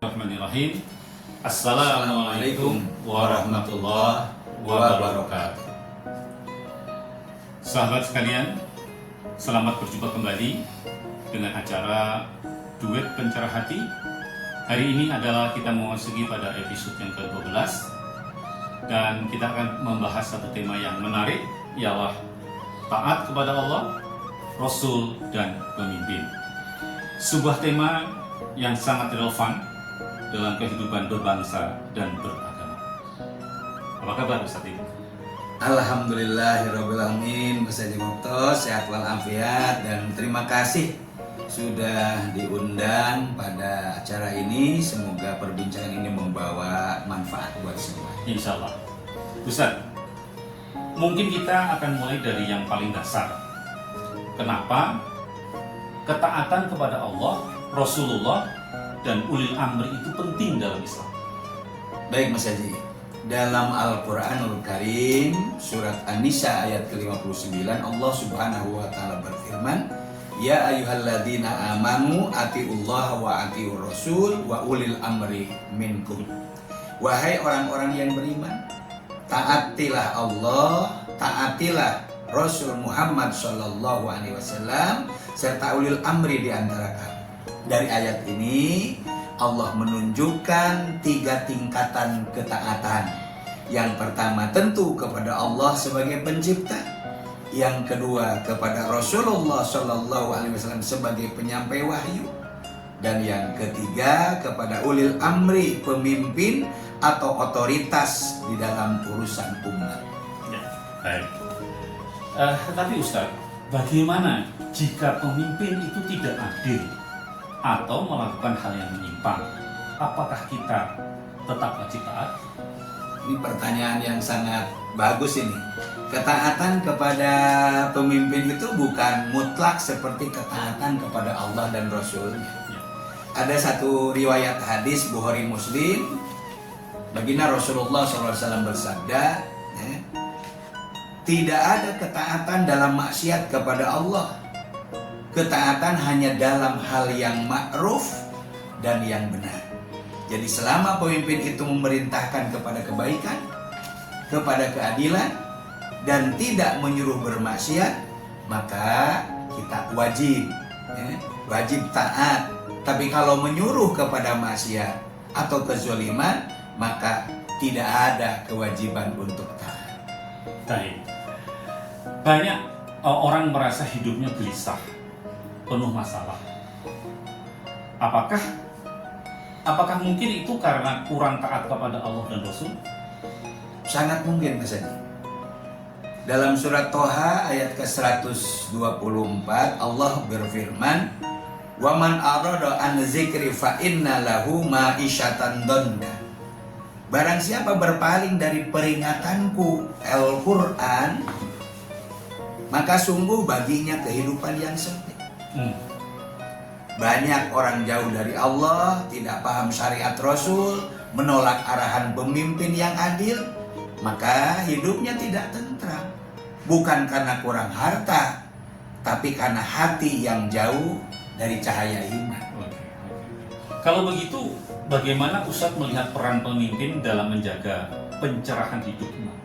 Bismillahirrahmanirrahim. Assalamualaikum warahmatullahi wabarakatuh. Sahabat sekalian, selamat berjumpa kembali dengan acara Duet Pencerah Hati. Hari ini adalah kita memasuki pada episode yang ke-12 dan kita akan membahas satu tema yang menarik, ialah taat kepada Allah, Rasul, dan pemimpin. Sebuah tema yang sangat relevan dalam kehidupan berbangsa dan beragama. Apa kabar Ustaz Ibu? Alhamdulillahirrabbilalamin, Ustaz Mokto, sehat walafiat, dan terima kasih sudah diundang pada acara ini. Semoga perbincangan ini membawa manfaat buat semua. Insya Allah. Ustaz, mungkin kita akan mulai dari yang paling dasar. Kenapa ketaatan kepada Allah, Rasulullah, dan ulil amri itu penting dalam Islam? Baik Mas Haji, dalam Al-Quranul Karim surat An-Nisa ayat ke-59 Allah subhanahu wa ta'ala berfirman, Ya ayyuhalladzina amanu atiullaha wa atiur rasul wa ulil amri minkum. Wahai orang-orang yang beriman, taatilah Allah, taatilah Rasul Muhammad sallallahu alaihi wasallam serta ulil amri di antara kamu. Dari ayat ini Allah menunjukkan 3 tingkatan ketaatan. Yang pertama tentu kepada Allah sebagai pencipta. Yang kedua kepada Rasulullah Shallallahu Alaihi Wasallam sebagai penyampai wahyu. Dan yang ketiga kepada ulil amri, pemimpin atau otoritas di dalam urusan umat. Ya, baik. Tetapi Ustaz, bagaimana jika pemimpin itu tidak adil atau melakukan hal yang menyimpang? Apakah kita tetap wajib taat? Ini pertanyaan yang sangat bagus ini. Ketaatan kepada pemimpin itu bukan mutlak seperti ketaatan kepada Allah dan Rasulnya. Ya. Ada satu riwayat hadis Bukhari Muslim, baginda Rasulullah SAW bersabda, tidak ada ketaatan dalam maksiat kepada Allah. Ketaatan hanya dalam hal yang ma'ruf dan yang benar. Jadi selama pemimpin itu memerintahkan kepada kebaikan, kepada keadilan, dan tidak menyuruh bermaksiat, maka kita wajib taat. Tapi kalau menyuruh kepada maksiat atau kezaliman, maka tidak ada kewajiban untuk taat. Baik. Banyak orang merasa hidupnya gelisah, penuh masalah. Apakah mungkin itu karena kurang taat kepada Allah dan Rasul? Sangat mungkin Mas Adi. Dalam surat Toha ayat ke-124 Allah berfirman, "Wa man arada an dzikri fa inna lahu ma'isyatan dhanna." Barang siapa berpaling dari peringatanku Al-Qur'an, maka sungguh baginya kehidupan yang sempit. Banyak orang jauh dari Allah, tidak paham syariat Rasul, menolak arahan pemimpin yang adil, maka hidupnya tidak tentram. Bukan karena kurang harta, tapi karena hati yang jauh dari cahaya iman. Kalau begitu, bagaimana Ustadz melihat peran pemimpin dalam menjaga pencerahan hidup umat?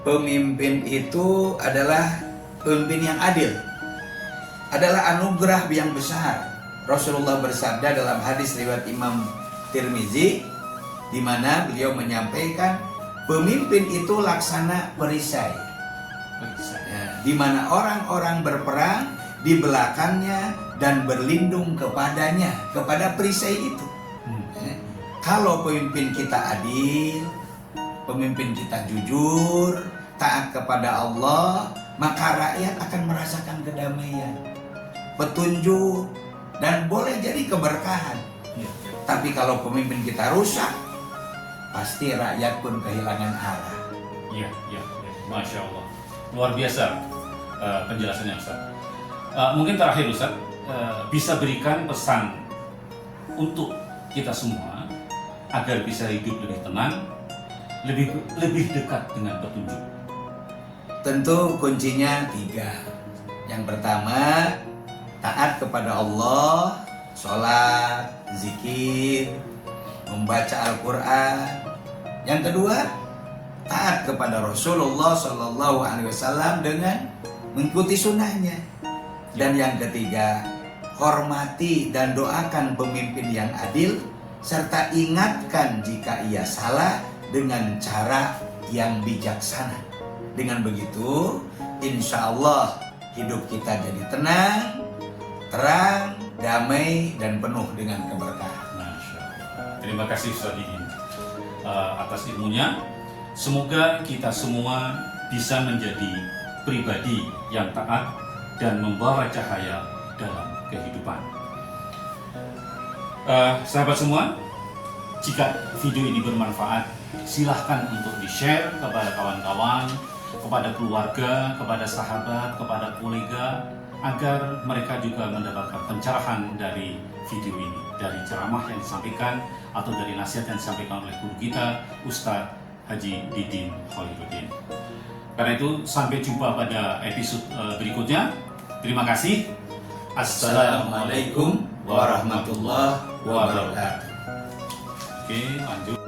Pemimpin itu adalah pemimpin yang adil, adalah anugerah yang besar. Rasulullah bersabda dalam hadis riwayat Imam Tirmizi, di mana beliau menyampaikan pemimpin itu laksana perisai, di mana orang-orang berperang di belakangnya dan berlindung kepadanya, kepada perisai itu. Kalau pemimpin kita adil, pemimpin kita jujur, taat kepada Allah, maka rakyat akan merasakan kedamaian, petunjuk, dan boleh jadi keberkahan. Tapi kalau pemimpin kita rusak, pasti rakyat pun kehilangan arah. Iya. Masya Allah. Luar biasa penjelasannya Ustaz. Mungkin terakhir Ustaz, bisa berikan pesan untuk kita semua agar bisa hidup lebih tenang, lebih dekat dengan petunjuk. Tentu kuncinya 3. Yang pertama, taat kepada Allah sholat, zikir, membaca Al-Quran. Yang kedua, taat kepada Rasulullah Shallallahu Alaihi Wasallam dengan mengikuti sunnahnya. Dan yang ketiga, hormati dan doakan pemimpin yang adil, serta ingatkan jika ia salah dengan cara yang bijaksana. Dengan begitu, insya Allah hidup kita jadi tenang, terang, damai, dan penuh dengan keberkahan. Masya Allah. Terima kasih Ustaz Didin atas ilmunya. Semoga kita semua bisa menjadi pribadi yang taat dan membawa cahaya dalam kehidupan. Sahabat semua, jika video ini bermanfaat, silahkan untuk di-share kepada kawan-kawan, kepada keluarga, kepada sahabat, kepada kolega, agar mereka juga mendapatkan pencerahan dari video ini, dari ceramah yang disampaikan atau dari nasihat yang disampaikan oleh guru kita, Ustadz Haji Didin Kholiruddin. Karena itu, sampai jumpa pada episode berikutnya. Terima kasih. Assalamualaikum warahmatullahi wabarakatuh. Oke, lanjut.